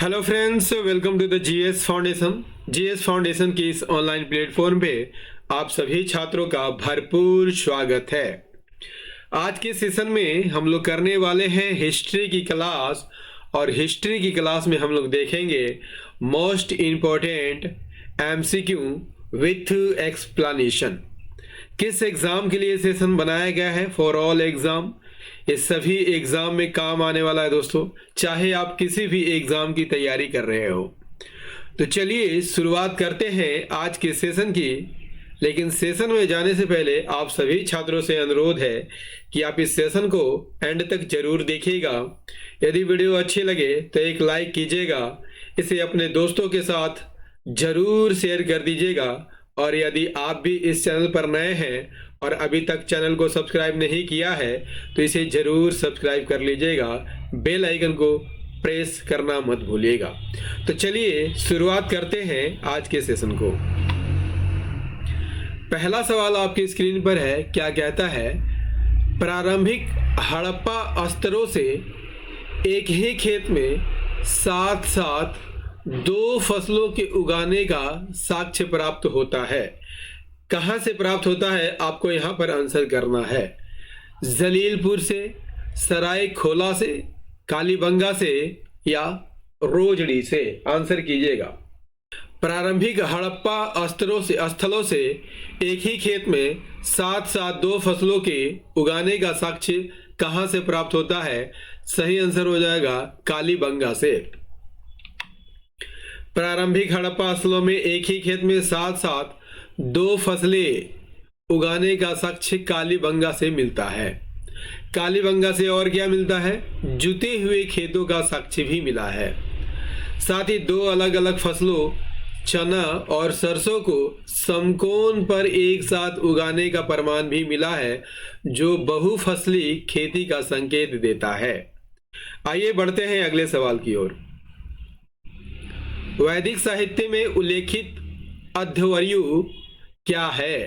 Hello friends, welcome to the GS foundation. GS foundation की इस online platform पे आप सभी छात्रों का भरपूर स्वागत है। आज के सेशन में हम लोग करने वाले हैं हिस्ट्री की क्लास, और हिस्ट्री की क्लास में हम लोग देखेंगे most important MCQ with explanation. किस एग्जाम के लिए सेशन बनाया गया है? For all exam. ये सभी एग्जाम में काम आने वाला है दोस्तों, चाहे आप किसी भी एग्जाम की तैयारी कर रहे हो। तो चलिए शुरुआत करते हैं आज के सेशन की। लेकिन सेशन में जाने से पहले आप सभी छात्रों से अनुरोध है कि आप इस सेशन को एंड तक जरूर देखिएगा। यदि वीडियो अच्छी लगे तो एक लाइक कीजिएगा, इसे अपने दोस्तों के साथ जरूर शेयर कर दीजिएगा। और यदि आप भी इस चैनल पर नए हैं और अभी तक चैनल को सब्सक्राइब नहीं किया है तो इसे जरूर सब्सक्राइब कर लीजिएगा, बेल आइकन को प्रेस करना मत भूलिएगा। तो चलिए शुरुआत करते हैं आज के सेशन को। पहला सवाल आपकी स्क्रीन पर है, क्या कहता है? प्रारंभिक हड़प्पा स्तरों से एक ही खेत में साथ साथ दो फसलों के उगाने का साक्ष्य प्राप्त होता है। कहां से प्राप्त होता है आपको यहां पर आंसर करना है। जलीलपुर से, सराय खोला से, कालीबंगा से या रोजड़ी से? आंसर कीजिएगा। प्रारंभिक हड़प्पा स्थलों से एक ही खेत में साथ साथ दो फसलों के उगाने का साक्ष्य कहां से प्राप्त होता है? सही आंसर हो जाएगा कालीबंगा से। प्रारंभिक हड़प्पा स्थलों में एक ही खेत में साथ साथ दो फसलें उगाने का साक्ष्य कालीबंगा से मिलता है। कालीबंगा से और क्या मिलता है? जुते हुए खेतों का साक्ष्य भी मिला है। साथ ही दो अलग अलग फसलों चना और सरसों को समकोण पर एक साथ उगाने का प्रमाण भी मिला है, जो बहुफसली खेती का संकेत देता है। आइए बढ़ते हैं अगले सवाल की ओर। वैदिक साहित्य में उल्लेखित अध्वर्यु क्या है?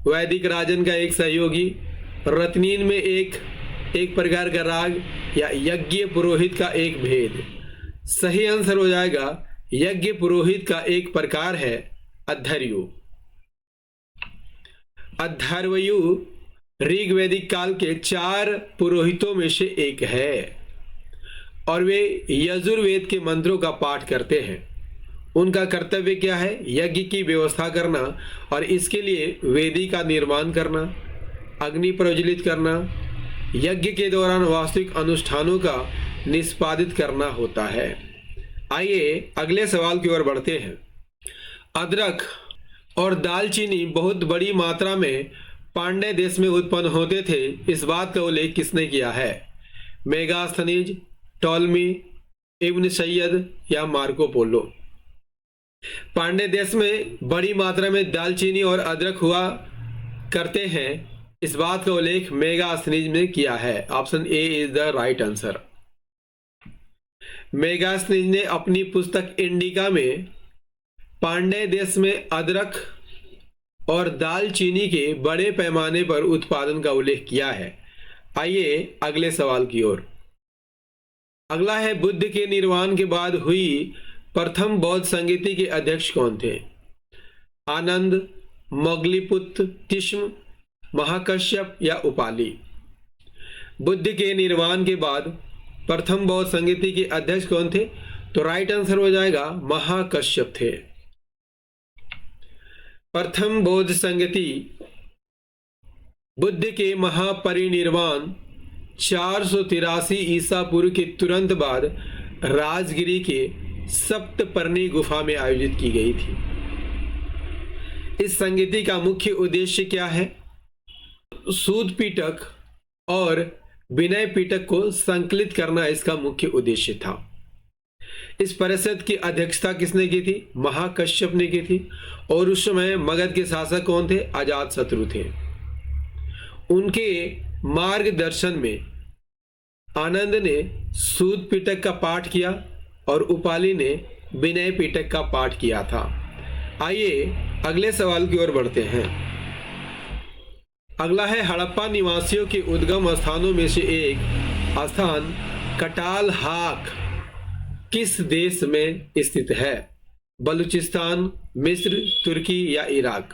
वैदिक राजन का एक सहयोगी, रत्नीन में एक प्रकार का राग, या यज्ञ पुरोहित का एक भेद? सही आंसर हो जाएगा यज्ञ पुरोहित का एक प्रकार है अध्वर्यु। अध्वर्यु ऋग्वैदिक काल के 4 पुरोहितों में से एक है और वे यजुर्वेद के मंत्रों का पाठ करते हैं। उनका कर्तव्य क्या है? यज्ञ की व्यवस्था करना और इसके लिए वेदी का निर्माण करना, अग्नि प्रज्वलित करना, यज्ञ के दौरान वास्तविक अनुष्ठानों का निष्पादित करना होता है। आइए अगले सवाल की ओर बढ़ते हैं। अदरक और दालचीनी बहुत बड़ी मात्रा में पांड्य देश में उत्पन्न होते थे, इस बात का उल्लेख किसने किया है? मेगास्थनीज, टॉलमी, इब्न सैयद या मार्को पोलो? पांड्य देश में बड़ी मात्रा में दालचीनी और अदरक हुआ करते हैं, इस बात का उल्लेख मेगास्थनीज ने किया है। Option A is the right answer. Megasthenes ने अपनी पुस्तक इंडिका में पांड्य देश में अदरक और दालचीनी के बड़े पैमाने पर उत्पादन का उल्लेख किया है। आइए अगले सवाल की ओर। अगला है, बुद्ध के निर्वाण के बाद हुई प्रथम बौद्ध संगीति के अध्यक्ष कौन थे? आनंद, मोगलीपुत्र, तिष्म, महाकश्यप या उपाली? बुद्ध के निर्वाण के बाद प्रथम बौद्ध संगीति के अध्यक्ष कौन थे? तो राइट आंसर हो जाएगा महाकश्यप थे। प्रथम बौद्ध संगीति बुद्ध के महापरिनिर्वाण 483 ईसा पूर्व के तुरंत बाद राजगिरी के सप्तपर्णी गुफा में आयोजित की गई थी। इस संगीति का मुख्य उद्देश्य क्या है? सूद पिटक और विनय पिटक को संकलित करना इसका मुख्य उद्देश्य था। इस परिषद की अध्यक्षता किसने की थी? महाकश्यप ने की थी। और उस समय मगध के शासक कौन थे? अजातशत्रु थे। उनके मार्गदर्शन में आनंद ने सूद पिटक का पाठ किया और उपाली ने विनय पिटक का पाठ किया था। आइए अगले सवाल की ओर बढ़ते हैं। अगला है, हड़प्पा निवासियों के उद्गम स्थानों में से एक स्थान कटाल हाक किस देश में स्थित है? बलूचिस्तान, मिस्र, तुर्की या इराक?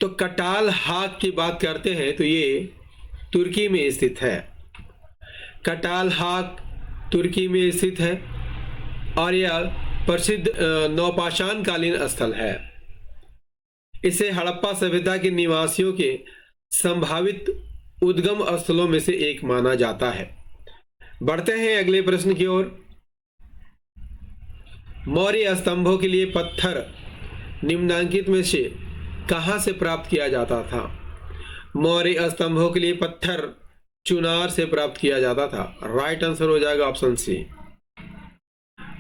तो कटाल हाक की बात करते हैं तो ये तुर्की में स्थित है। कटाल हाक तुर्की में स्थित है और यह प्रसिद्ध नौपाषाण कालीन स्थल है। इसे हड़प्पा सभ्यता के निवासियों के संभावित उद्गम स्थलों में से एक माना जाता है। बढ़ते हैं अगले प्रश्न की ओर। मौर्य स्तंभों के लिए पत्थर निम्नांकित में से कहां से प्राप्त किया जाता था? मौर्य स्तंभों के लिए पत्थर चुनार से प्राप्त किया जाता था। राइट आंसर हो जाएगा ऑप्शन सी।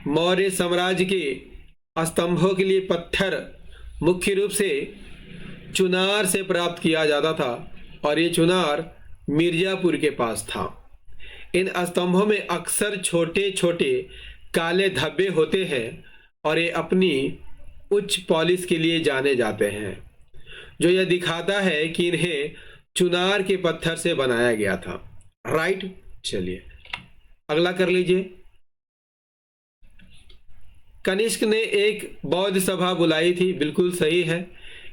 मौर्य साम्राज्य के स्तंभों के लिए पत्थर मुख्य रूप से चुनार से प्राप्त किया जाता था और ये चुनार मिर्जापुर के पास था। इन स्तंभों में अक्सर छोटे छोटे काले धब्बे होते हैं और ये अपनी उच्च पॉलिश के लिए जाने जाते हैं, जो यह दिखाता है कि इन्हें चुनार के पत्थर से बनाया गया था। राइट, चलिए अगला कर लीजिए। कनिष्क ने एक बौद्ध सभा बुलाई थी, बिल्कुल सही है।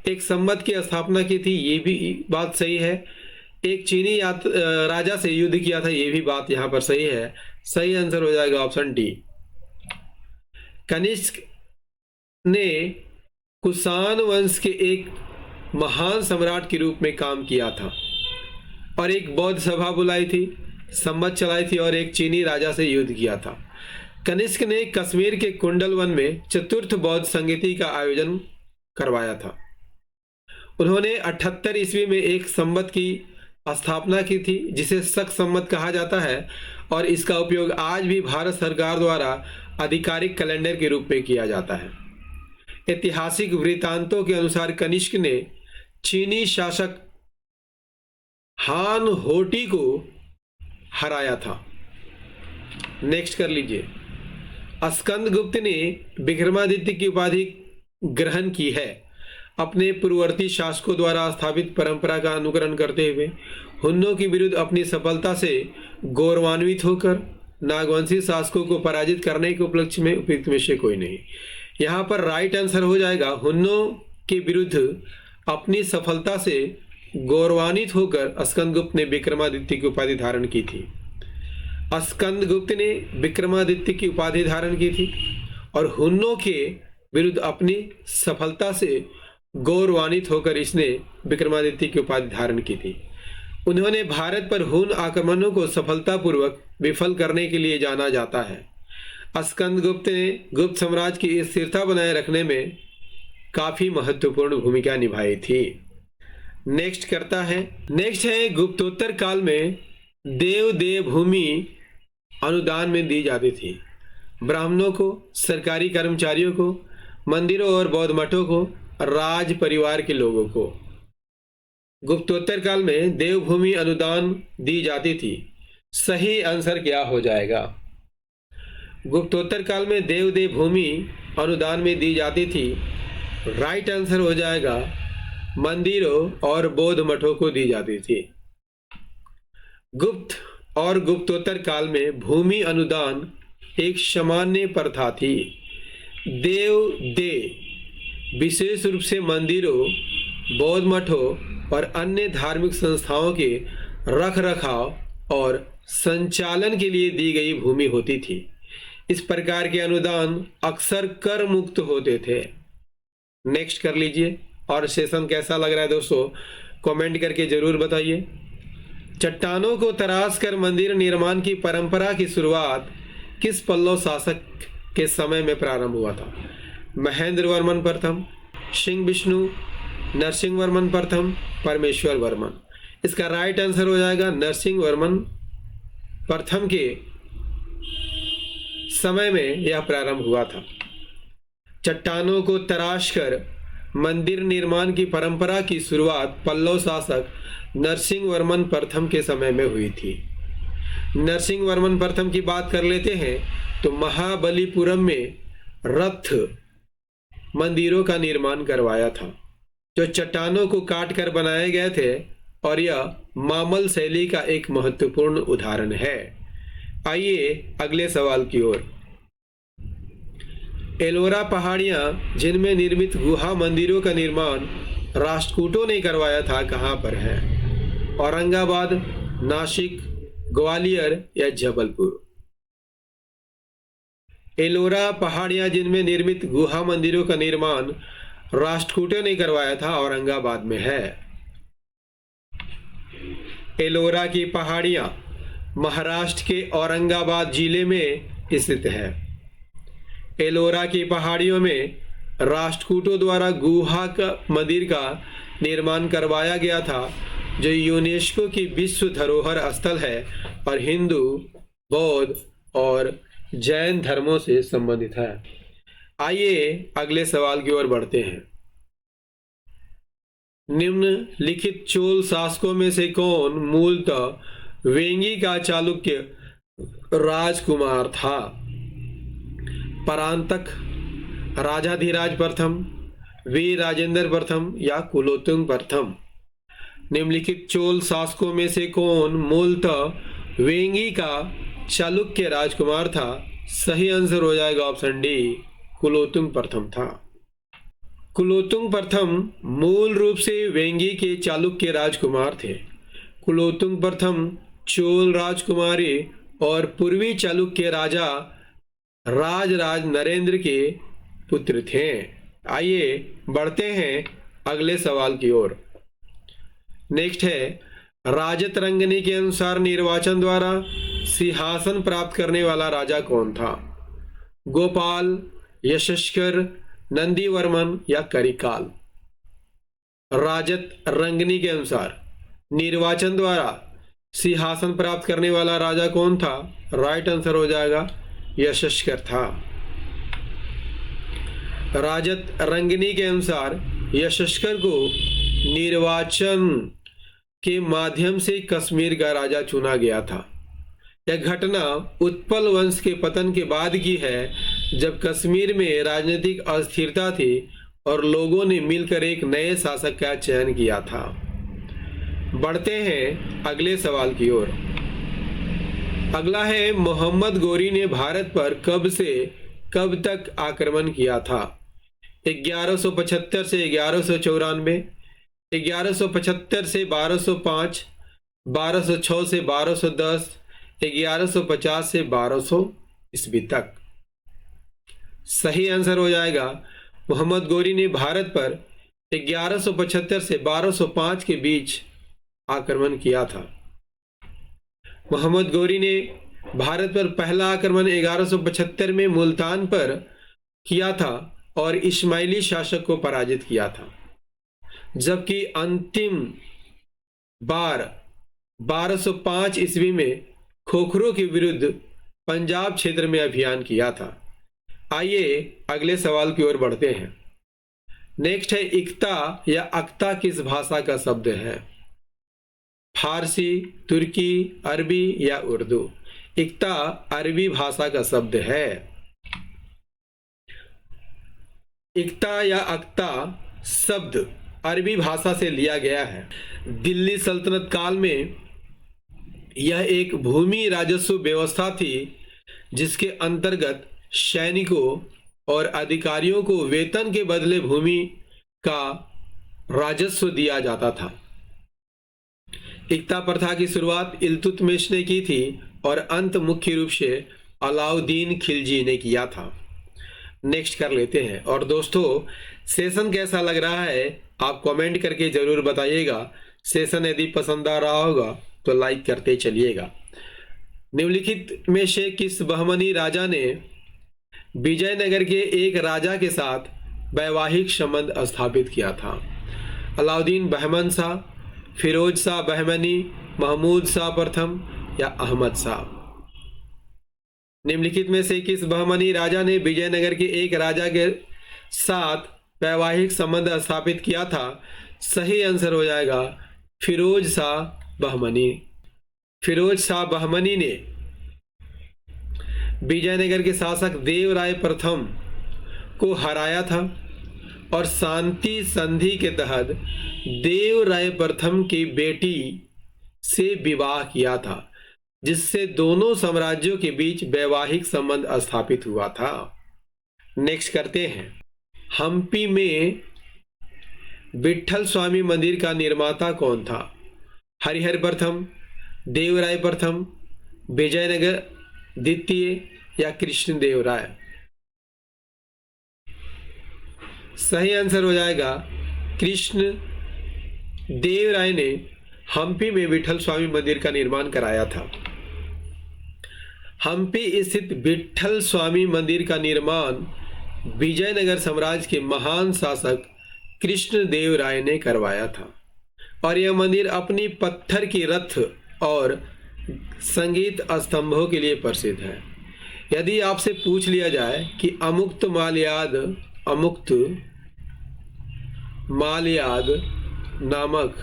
एक संवत की स्थापना की थी, ये भी बात सही है। एक चीनी राजा से युद्ध किया था, ये भी बात यहां पर सही है। सही आंसर हो जाएगा ऑप्शन डी। कनिष्क ने कुषाण वंश के एक महान सम्राट के रूप में काम किया था और एक बौद्ध सभा बुलाई थी, संवत चलाई थी और एक चीनी राजा से युद्ध किया था। कनिष्क ने कश्मीर के कुंडल वन में चतुर्थ बौद्ध संगीति का आयोजन करवाया था। उन्होंने 78 ईस्वी में एक संवत की स्थापना की थी जिसे शक संवत कहा जाता है और इसका उपयोग आज भी भारत सरकार द्वारा आधिकारिक कैलेंडर के रूप में किया जाता है। ऐतिहासिक वृत्तांतों के अनुसार कनिष्क ने चीनी शासक हान होटी को हराया था। नेक्स्ट कर लीजिए। स्कंदगुप्त ने विक्रमादित्य की उपाधि ग्रहण की है। अपने पूर्ववर्ती शासकों द्वारा स्थापित परंपरा का अनुकरण करते हुए हुन्नों के विरुद्ध अपनी सफलता से गौरवान्वित होकर नागवंशी शासकों को पराजित करने के उपलक्ष्य में उपयुक्त में से कोई नहीं। यहाँ पर राइट आंसर हो जाएगा हुन्नों के विरुद्ध अपनी सफलता से गौरवान्वित होकर स्कंदगुप्त ने विक्रमादित्य की उपाधि धारण की थी। स्कंदगुप्त ने विक्रमादित्य की उपाधि धारण की थी और हुन्नों के विरुद्ध अपनी सफलता से गौरवान्वित होकर इसने विक्रमादित्य की उपाधि धारण की थी। उन्होंने भारत पर हुन आक्रमणों को सफलतापूर्वक विफल करने के लिए जाना जाता है। स्कंदगुप्त ने गुप्त साम्राज्य की स्थिरता बनाए रखने में काफी महत्वपूर्ण भूमिका निभाई थी। नेक्स्ट है गुप्तोत्तर काल में देव भूमि अनुदान में दी जाती थी। ब्राह्मणों को, सरकारी कर्मचारियों को, मंदिरों और बौद्ध मठों को, राज परिवार के लोगों को। गुप्तोत्तर काल में देवभूमि अनुदान दी जाती थी। सही आंसर क्या हो जाएगा? गुप्तोत्तर काल में देव भूमि अनुदान में दी जाती थी। राइट आंसर हो जाएगा मंदिरों और बौद्ध मठों को दी जाती थी। गुप्त और गुप्तोत्तर काल में भूमि अनुदान एक सामान्य प्रथा थी। विशेष रूप से मंदिरों, बौद्ध मठों और अन्य धार्मिक संस्थाओं के रखरखाव और संचालन के लिए दी गई भूमि होती थी। इस प्रकार के अनुदान अक्सर कर मुक्त होते थे। नेक्स्ट कर लीजिए। और सेशन कैसा लग रहा है दोस्तों, कमेंट करके जरूर बताइए। चट्टानों को तराश कर मंदिर निर्माण की परंपरा की शुरुआत किस पल्लव शासक के समय में प्रारंभ हुआ था? महेंद्र वर्मन प्रथम, सिंह विष्णु, नरसिंह वर्मन प्रथम, परमेश्वर वर्मन। इसका राइट आंसर हो जाएगा नरसिंह वर्मन प्रथम के समय में यह प्रारंभ हुआ था। चट्टानों को तराश कर मंदिर निर्माण की परंपरा की शुरुआत पल्लव शासक नरसिंह वर्मन प्रथम के समय में हुई थी। नरसिंह वर्मन प्रथम की बात कर लेते हैं तो महाबलीपुरम में रथ मंदिरों का निर्माण करवाया था, जो चट्टानों को काट कर बनाए गए थे और यह मामल शैली का एक महत्वपूर्ण उदाहरण है। आइए अगले सवाल की ओर। एलोरा पहाड़ियां जिनमें निर्मित गुहा मंदिरों का निर्माण राष्ट्रकूटों ने करवाया था, कहां पर है? औरंगाबाद, नासिक, ग्वालियर या जबलपुर? एलोरा पहाड़ियां जिनमें निर्मित गुहा मंदिरों का निर्माण राष्ट्रकूटों ने करवाया था, औरंगाबाद में है। एलोरा की पहाड़ियां महाराष्ट्र के औरंगाबाद जिले में स्थित है। एलोरा की पहाड़ियों में राष्ट्रकूटों द्वारा गुहा का मंदिर का निर्माण करवाया गया था, जो यूनेस्को की विश्व धरोहर स्थल है और हिंदू, बौद्ध और जैन धर्मों से संबंधित है। आइए अगले सवाल की ओर बढ़ते हैं। निम्नलिखित चोल शासकों में से कौन मूलतः वेंगी का चालुक्य राजकुमार था? परांतक, राजाधिराज प्रथम, वीर राजेंद्र प्रथम या कुलोत्तुंग प्रथम? निम्नलिखित चोल शासकों में से कौन मूलतः वेंगी का चालुक्य राजकुमार था? सही आंसर हो जाएगा ऑप्शन डी, कुलोत्तुंग प्रथम था। कुलोत्तुंग प्रथम मूल रूप से वेंगी के चालुक्य राजकुमार थे। कुलोत्तुंग प्रथम चोल राजकुमारी और पूर्वी चालुक्य राजा राजराज नरेंद्र के पुत्र थे। आइए बढ़ते हैं अगले सवाल की ओर। नेक्स्ट है, राजत रंगनी के अनुसार निर्वाचन द्वारा सिंहासन प्राप्त करने वाला राजा कौन था? गोपाल, यशस्कर, नंदीवर्मन या करिकाल? राजत रंगनी के अनुसार निर्वाचन द्वारा सिंहासन प्राप्त करने वाला राजा कौन था? राइट आंसर हो जाएगा यशस्कर था। राजत रंगनी के अनुसार यशस्कर को निर्वाचन के माध्यम से कश्मीर का राजा चुना गया था। यह घटना उत्पल वंश के पतन के बाद की है, जब कश्मीर में राजनीतिक अस्थिरता थी और लोगों ने मिलकर एक नए शासक का चयन किया था। बढ़ते हैं अगले सवाल की ओर। अगला है, मोहम्मद गोरी ने भारत पर कब से कब तक आक्रमण किया था? 1175 से 1194, 1175 से 1205, 1206 से 1210, 1150 से 1200 ईस्वी तक? सही आंसर हो जाएगा, मोहम्मद गोरी ने भारत पर 1175 से 1205 के बीच आक्रमण किया था। मोहम्मद गोरी ने भारत पर पहला आक्रमण 1175 में मुल्तान पर किया था और इस्माइली शासक को पराजित किया था, जबकि अंतिम बार 1205 ईस्वी में खोखरों के विरुद्ध पंजाब क्षेत्र में अभियान किया था। आइए अगले सवाल की ओर बढ़ते हैं। नेक्स्ट है, इक्ता या अक्ता किस भाषा का शब्द है? फारसी, तुर्की, अरबी या उर्दू? इक्ता अरबी भाषा का शब्द है। इक्ता या अक्ता शब्द अरबी भाषा से लिया गया है। दिल्ली सल्तनत काल में यह एक भूमि राजस्व व्यवस्था थी, जिसके अंतर्गत सैनिकों और अधिकारियों को वेतन के बदले भूमि का राजस्व दिया जाता था। इक्ता प्रथा की शुरुआत इल्तुतमिश ने की थी और अंत मुख्य रूप से अलाउद्दीन खिलजी ने किया था। नेक्स्ट कर लेते हैं। और दोस्तों, सेशन कैसा लग रहा है आप कमेंट करके जरूर बताइएगा। सेशन यदि पसंद आ रहा होगा तो लाइक करते चलिएगा। निम्नलिखित में से किस बहमनी राजा ने विजयनगर के एक राजा के साथ वैवाहिक संबंध स्थापित किया था? अलाउद्दीन बहमन शाह, फिरोज शाह बहमनी, महमूद शाह प्रथम या अहमद शाह? निम्नलिखित में से किस बहमनी राजा ने विजयनगर के एक राजा के साथ वैवाहिक संबंध स्थापित किया था? सही आंसर हो जाएगा फिरोज शाह बहमनी। फिरोज शाह बहमनी ने विजयनगर के शासक देवराय प्रथम को हराया था और शांति संधि के तहत देवराय प्रथम की बेटी से विवाह किया था। जिससे दोनों साम्राज्यों के बीच वैवाहिक संबंध स्थापित हुआ था। नेक्स्ट करते हैं। हम्पी में विट्ठल स्वामी मंदिर का निर्माता कौन था? हरिहर प्रथम, देवराय प्रथम, विजयनगर द्वितीय या कृष्णदेवराय? सही आंसर हो जाएगा कृष्ण देवराय ने हम्पी में विट्ठल स्वामी मंदिर का निर्माण कराया था। हम्पी स्थित विट्ठल स्वामी मंदिर का निर्माण विजयनगर साम्राज्य के महान शासक कृष्णदेवराय ने करवाया था और यह मंदिर अपनी पत्थर की रथ और संगीत स्तंभों के लिए प्रसिद्ध है। यदि आपसे पूछ लिया जाए कि अमुक्त मालयाद नामक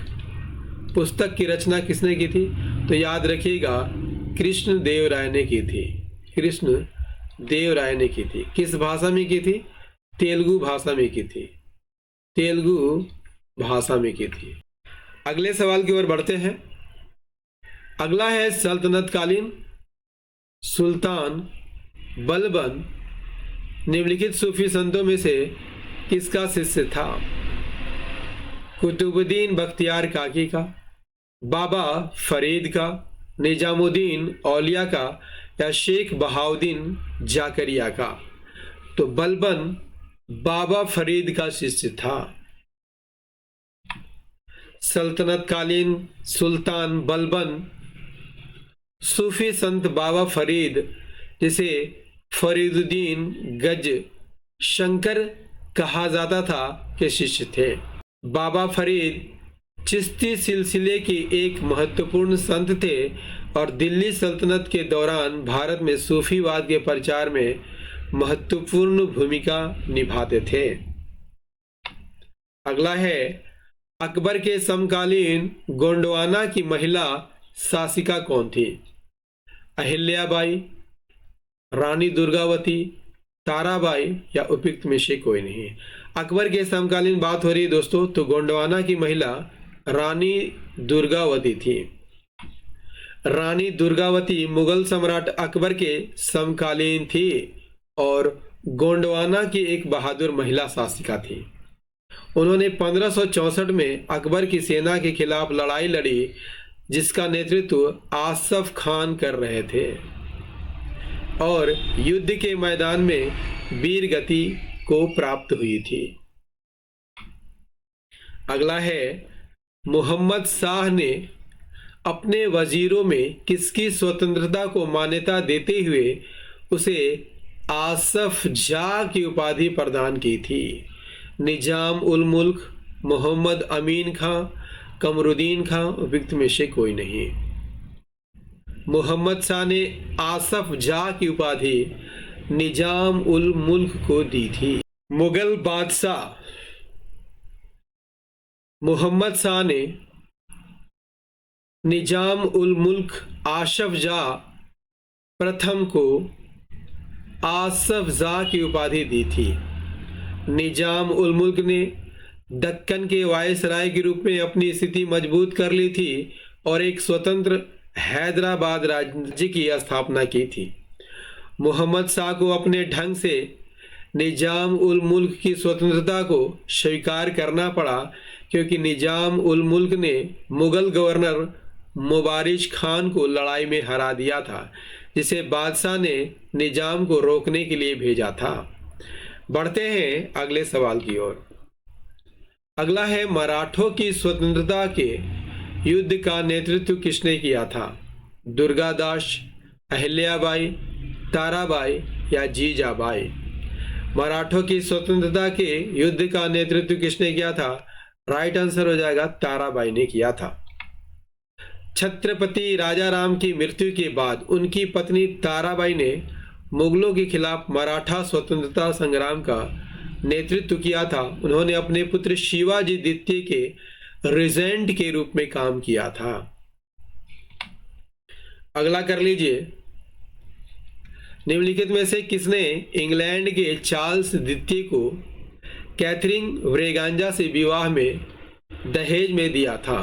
पुस्तक की रचना किसने की थी, तो याद रखिएगा कृष्णदेवराय ने की थी। कृष्णदेवराय ने की थी। किस भाषा में की थी? तेलुगु भाषा में की थी। तेलुगु भाषा में की थी। अगले सवाल की ओर बढ़ते हैं। अगला है सल्तनत कालीन सुल्तान बलबन निम्नलिखित सूफी संतों में से किसका शिष्य था? कुतुबुद्दीन बख्तियार काकी का, बाबा फरीद का, निजामुद्दीन औलिया का या शेख बहाउद्दीन जाकरिया का? तो बलबन बाबा फरीद का शिष्य था। सल्तनत कालीन सुल्तान बलबन सूफी संत बाबा फरीद, जिसे फरीदुद्दीन गज शंकर कहा जाता था, के शिष्य थे। बाबा फरीद चिश्ती सिलसिले के एक महत्वपूर्ण संत थे और दिल्ली सल्तनत के दौरान भारत में सूफीवाद के प्रचार में महत्वपूर्ण भूमिका निभाते थे। अगला है अकबर के समकालीन गोंडवाना की महिला शासिका कौन थी? अहिल्याबाई, रानी दुर्गावती, ताराबाई या उपयुक्त में से कोई नहीं? अकबर के समकालीन बात हो रही है दोस्तों, तो गोंडवाना की महिला रानी दुर्गावती थी। रानी दुर्गावती मुगल सम्राट अकबर के समकालीन थी और गोंडवाना की एक बहादुर महिला शासिका थी। उन्होंने 1564 में अकबर की सेना के खिलाफ लड़ाई लड़ी, जिसका नेतृत्व आसफ खान कर रहे थे और युद्ध के मैदान में वीर गति को प्राप्त हुई थी। अगला है मोहम्मद शाह ने अपने वजीरों में किसकी स्वतंत्रता को मान्यता देते हुए उसे आसफ जाह की उपाधि प्रदान की थी? निजाम उल मुल्क, मोहम्मद अमीन खां, कमरुद्दीन खां, उपयुक्त में से कोई नहीं? मोहम्मद शाह ने आसफ जाह की उपाधि निजाम उल मुल्क को दी थी। मुगल बादशाह मोहम्मद शाह ने निजाम उल मुल्क आसफ जाह प्रथम को आसफ जाह की उपाधि दी थी। निजाम उल मुल्क ने दक्कन के वायसराय के रूप में अपनी स्थिति मजबूत कर ली थी और एक स्वतंत्र हैदराबाद राज्य की स्थापना की थी। मोहम्मद शाह को अपने ढंग से निजाम उल मुल्क की स्वतंत्रता को स्वीकार करना पड़ा, क्योंकि निजाम उल मुल्क ने मुगल गवर्नर मुबारिज खान को लड़ाई में हरा दिया था, जिसे बादशाह ने निजाम को रोकने के लिए भेजा था। बढ़ते हैं अगले सवाल की ओर। अगला है मराठों की स्वतंत्रता के युद्ध का नेतृत्व किसने किया था? दुर्गादास, अहिल्याबाई, ताराबाई या जीजाबाई? मराठों की स्वतंत्रता के युद्ध का नेतृत्व किसने किया था? राइट आंसर हो जाएगा ताराबाई ने किया था। छत्रपति राजाराम की मृत्यु के बाद उनकी पत्नी ताराबाई ने मुगलों के खिलाफ मराठा स्वतंत्रता संग्राम का नेतृत्व किया था। उन्होंने अपने पुत्र शिवाजी द्वितीय के रेजेंट के रूप में काम किया था। अगला कर लीजिए, निम्नलिखित में से किसने इंग्लैंड के चार्ल्स द्वितीय को कैथरीन ब्रेगांजा से विवाह में दहेज में दिया था?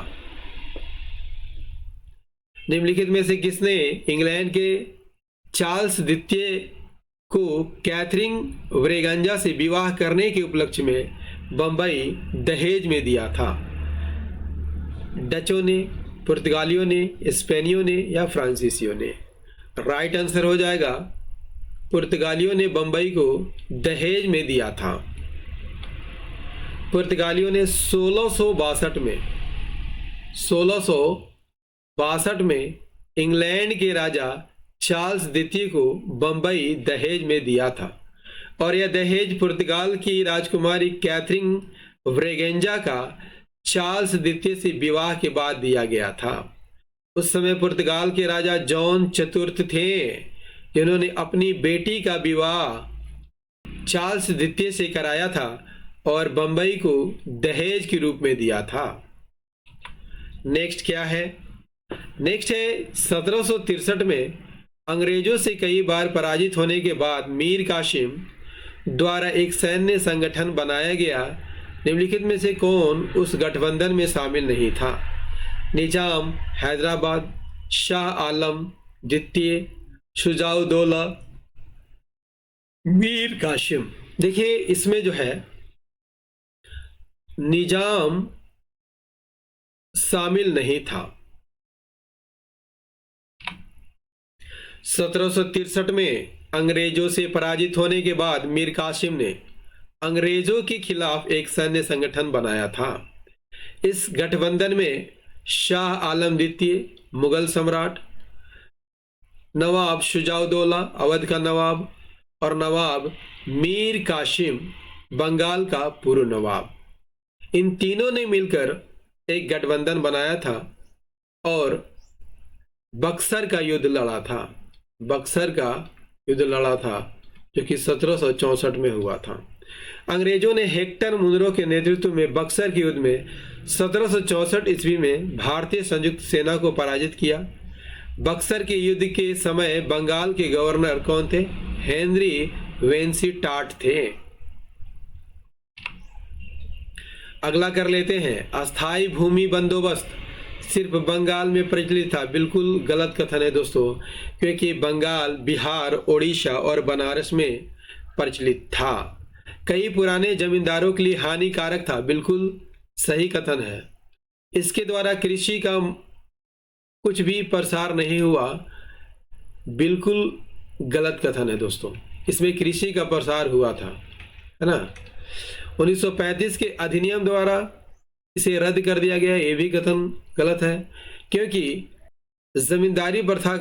निम्नलिखित में से किसने इंग्लैंड के चार्ल्स द्वितीय को कैथरीन ब्रेगंजा से विवाह करने के उपलक्ष्य में बंबई दहेज में दिया था? डचों ने, पुर्तगालियों ने, स्पेनियों ने या फ्रांसीसियों ने? राइट आंसर हो जाएगा पुर्तगालियों ने बंबई को दहेज में दिया था। पुर्तगालियों ने 1662 में इंग्लैंड के राजा चार्ल्स द्वितीय को बंबई दहेज में दिया था और यह दहेज पुर्तगाल की राजकुमारी कैथरीन ब्रेगेंजा का चार्ल्स द्वितीय से विवाह के बाद दिया गया था। उस समय पुर्तगाल के राजा जॉन चतुर्थ थे जिन्होंने अपनी बेटी का विवाह चार्ल्स द्वितीय से कराया था और बंबई को दहेज के रूप में दिया था। नेक्स्ट क्या है? नेक्स्ट है 1763 में अंग्रेजों से कई बार पराजित होने के बाद मीर कासिम द्वारा एक सैन्य संगठन बनाया गया। निम्नलिखित में से कौन उस गठबंधन में शामिल नहीं था? निजाम हैदराबाद, शाह आलम द्वितीय, शुजाउद्दौला, मीर कासिम। देखिए इसमें जो है निजाम शामिल नहीं था। 1763 में अंग्रेजों से पराजित होने के बाद मीर कासिम ने अंग्रेजों के खिलाफ एक सैन्य संगठन बनाया था। इस गठबंधन में शाह आलम द्वितीय मुगल सम्राट, नवाब शुजाउद्दौला अवध का नवाब और नवाब मीर कासिम बंगाल का पूर्व नवाब, इन तीनों ने मिलकर एक गठबंधन बनाया था और बक्सर का युद्ध लड़ा था। बक्सर का युद्ध लड़ा था जो कि 1764 में हुआ था। अंग्रेजों ने हेक्टर मुनरो के नेतृत्व में बक्सर के युद्ध में 1764 ईस्वी में भारतीय संयुक्त सेना को पराजित किया। बक्सर के युद्ध के समय बंगाल के गवर्नर कौन थे? हेनरी वेंसीटाट थे। अगला कर लेते हैं, अस्थाई भूमि बंदोबस्त सिर्फ बंगाल में प्रचलित था। बिल्कुल गलत कथन है दोस्तों, क्योंकि बंगाल, बिहार, ओडिशा और बनारस में प्रचलित था। कई पुराने जमींदारों के लिए हानिकारक था। बिल्कुल सही कथन है। इसके द्वारा कृषि का कुछ भी प्रसार नहीं हुआ। बिल्कुल गलत कथन है दोस्तों, इसमें कृषि का प्रसार हुआ था, है ना। 1935 के अधिनियम द्वारा इसे रद्द कर दिया गया, ये भी कथन गलत है, क्योंकि जमींदारी प्रथा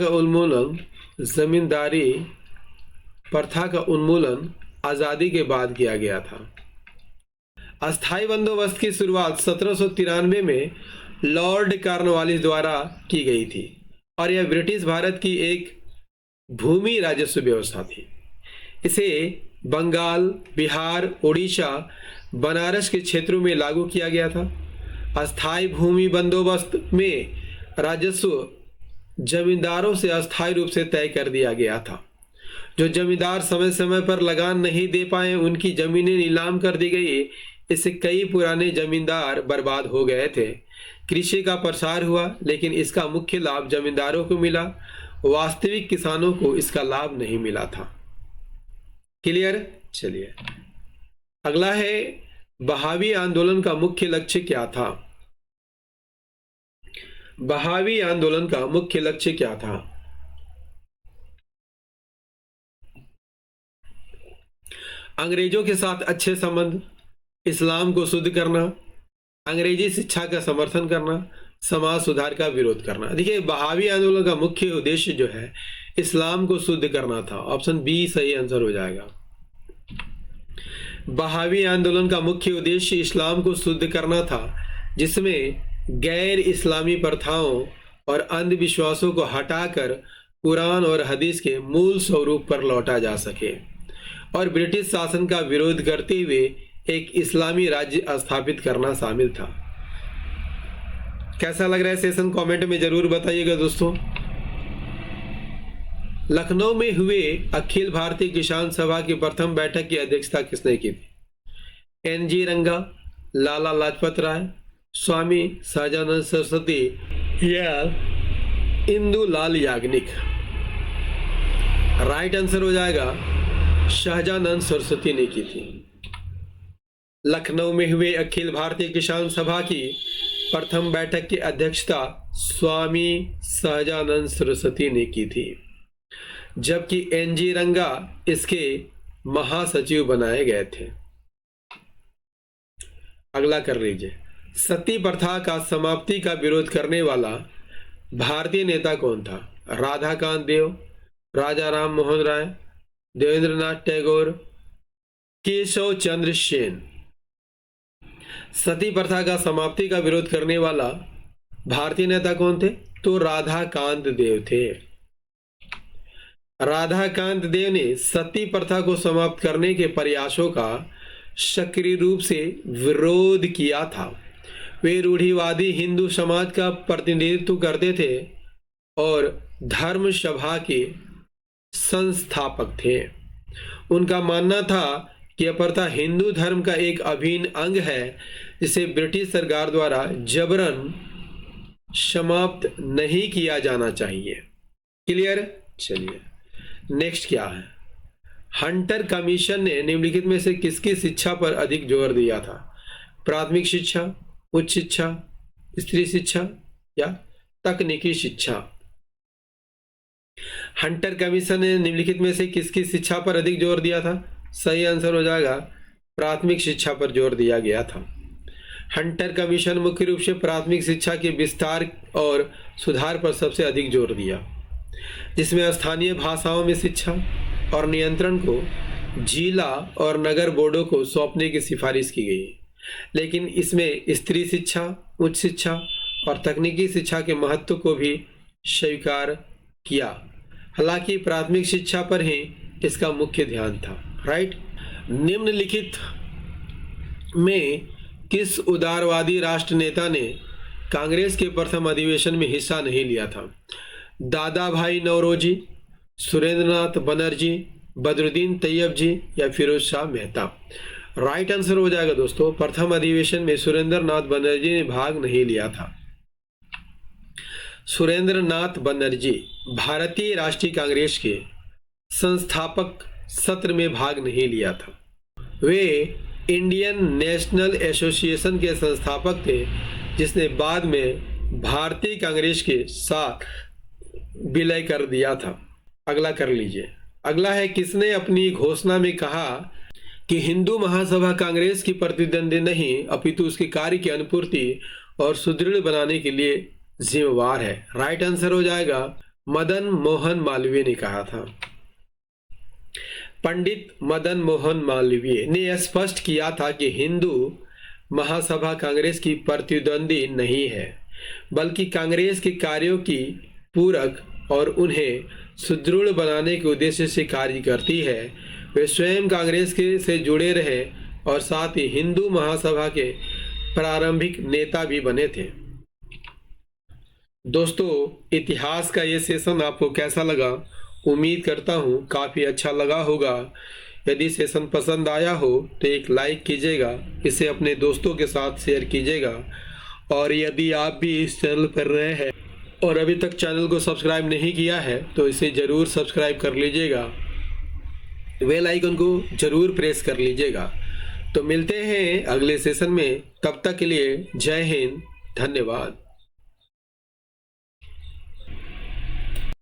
का उन्मूलन आजादी के बाद किया गया था। अस्थाई बंदोबस्त की शुरुआत 1793 में लॉर्ड कॉर्नवालिस द्वारा की गई थी और यह ब्रिटिश भारत की एक भूमि राजस्व व्यवस्था थी। इसे बंगाल, बिहार, ओडिशा, बनारस के क्षेत्रों में लागू किया गया था। अस्थाई भूमि बंदोबस्त में राजस्व जमींदारों से अस्थायी रूप से तय कर दिया गया था। जो जमींदार समय समय पर लगान नहीं दे पाए, उनकी जमीनें नीलाम कर दी गई। इससे कई पुराने जमींदार बर्बाद हो गए थे। कृषि का प्रसार हुआ, लेकिन इसका मुख्य लाभ जमींदारों को मिला, वास्तविक किसानों को इसका लाभ नहीं मिला था। क्लियर? चलिए अगला है, बहावी आंदोलन का मुख्य लक्ष्य क्या था? बहावी आंदोलन का मुख्य लक्ष्य क्या था? अंग्रेजों के साथ अच्छे संबंध, इस्लाम को शुद्ध करना, अंग्रेजी शिक्षा का समर्थन करना, समाज सुधार का विरोध करना। देखिए बहावी आंदोलन का मुख्य उद्देश्य जो है इस्लाम को शुद्ध करना था। ऑप्शन बी सही आंसर हो जाएगा। बहावी आंदोलन का मुख्य उद्देश्य इस्लाम को शुद्ध करना था, जिसमें गैर इस्लामी प्रथाओं और अंधविश्वासों को हटाकर कुरान और हदीस के मूल स्वरूप पर लौटा जा सके और ब्रिटिश शासन का विरोध करते हुए एक इस्लामी राज्य स्थापित करना शामिल था। कैसा लग रहा है सेशन? कमेंट में जरूर बताइएगा दोस्तों। लखनऊ में हुए अखिल भारतीय किसान सभा की प्रथम बैठक की अध्यक्षता किसने की थी? एनजी रंगा, लाला लाजपत राय, स्वामी सहजानंद सरस्वती या इंदुलाल याग्निक। राइट आंसर हो जाएगा शाहजानंद सरस्वती ने की थी। लखनऊ में हुए अखिल भारतीय किसान सभा की प्रथम बैठक की अध्यक्षता स्वामी सहजानंद सरस्वती ने की थी, जबकि एनजी रंगा इसके महासचिव बनाए गए थे। अगला कर लीजिए, सती प्रथा का समाप्ति का विरोध करने वाला भारतीय नेता कौन था? राधाकांत देव, राजा राम मोहन राय, देवेंद्रनाथ टैगोर, केशव चंद्र सेन। सती प्रथा का समाप्ति का विरोध करने वाला भारतीय नेता कौन थे? तो राधाकांत देव थे। राधाकांत देव ने सती प्रथा को समाप्त करने के प्रयासों का सक्रिय रूप से विरोध किया था। वे रूढ़िवादी हिंदू समाज का प्रतिनिधित्व करते थे और धर्म सभा के संस्थापक थे। उनका मानना था कि यह प्रथा हिंदू धर्म का एक अभिन्न अंग है, जिसे ब्रिटिश सरकार द्वारा जबरन समाप्त नहीं किया जाना चाहिए। क्लियर? चलिए नेक्स्ट क्या है। हंटर कमीशन ने निम्नलिखित में से किसकी शिक्षा पर अधिक जोर दिया था? प्राथमिक शिक्षा, उच्च शिक्षा, स्त्री शिक्षा या तकनीकी शिक्षा? हंटर कमीशन ने निम्नलिखित में से किसकी शिक्षा पर अधिक जोर दिया था? सही आंसर हो जाएगा प्राथमिक शिक्षा पर जोर दिया गया था। हंटर कमीशन मुख्य रूप से प्राथमिक शिक्षा के विस्तार और सुधार पर सबसे अधिक जोर दिया, जिसमें स्थानीय भाषाओं में शिक्षा और नियंत्रण को जिला और नगर बोर्डों को सौंपने की सिफारिश की गई, लेकिन इसमें स्त्री शिक्षा, उच्च शिक्षा और तकनीकी शिक्षा के महत्व को भी स्वीकार किया। हालांकि प्राथमिक शिक्षा पर ही इसका मुख्य ध्यान था। राइट। निम्नलिखित में किस उदारवादी राष्ट्र नेता ने कांग्रेस के प्रथम अधिवेशन में हिस्सा नहीं लिया था? दादा भाई नौरोजी, सुरेंद्रनाथ बनर्जी, बदरुद्दीन तैयब जी या फिरोज शाह मेहता? राइट आंसर हो जाएगा दोस्तों, प्रथम अधिवेशन में सुरेंद्रनाथ बनर्जी ने भाग नहीं लिया था। सुरेंद्रनाथ बनर्जी भारतीय राष्ट्रीय कांग्रेस के संस्थापक सत्र में भाग नहीं लिया था। वे इंडियन नेशनल एसोसिएशन के संस्थापक थे, जिसने बाद में भारतीय कांग्रेस के साथ विलय कर दिया था। अगला कर लीजिए। अगला है, किसने अपनी घोषणा में कहा कि हिंदू महासभा कांग्रेस की प्रतिद्वंदी नहीं अपितु उसके कार्य की अनुपूर्ति और सुदृढ़ बनाने के लिए जिम्मेवार है? राइट आंसर हो जाएगा मदन मोहन मालवीय ने कहा था। पंडित मदन मोहन मालवीय ने स्पष्ट किया था कि हिंदू महासभा कांग्रेस की प्रतिद्वंदी नहीं है, बल्कि कांग्रेस के कार्यों की पूरक और उन्हें सुदृढ़ बनाने के उद्देश्य से कार्य करती है। वे स्वयं कांग्रेस के से जुड़े रहे और साथ ही हिंदू महासभा के प्रारंभिक नेता भी बने थे। दोस्तों, इतिहास का ये सेशन आपको कैसा लगा? उम्मीद करता हूँ काफ़ी अच्छा लगा होगा। यदि सेशन पसंद आया हो तो एक लाइक कीजिएगा, इसे अपने दोस्तों के साथ शेयर कीजिएगा, और यदि आप भी इस चैनल पर नए हैं और अभी तक चैनल को सब्सक्राइब नहीं किया है तो इसे ज़रूर सब्सक्राइब कर लीजिएगा, बेल आइकन को ज़रूर प्रेस कर लीजिएगा। तो मिलते हैं अगले सेशन में, तब तक के लिए जय हिंद, धन्यवाद।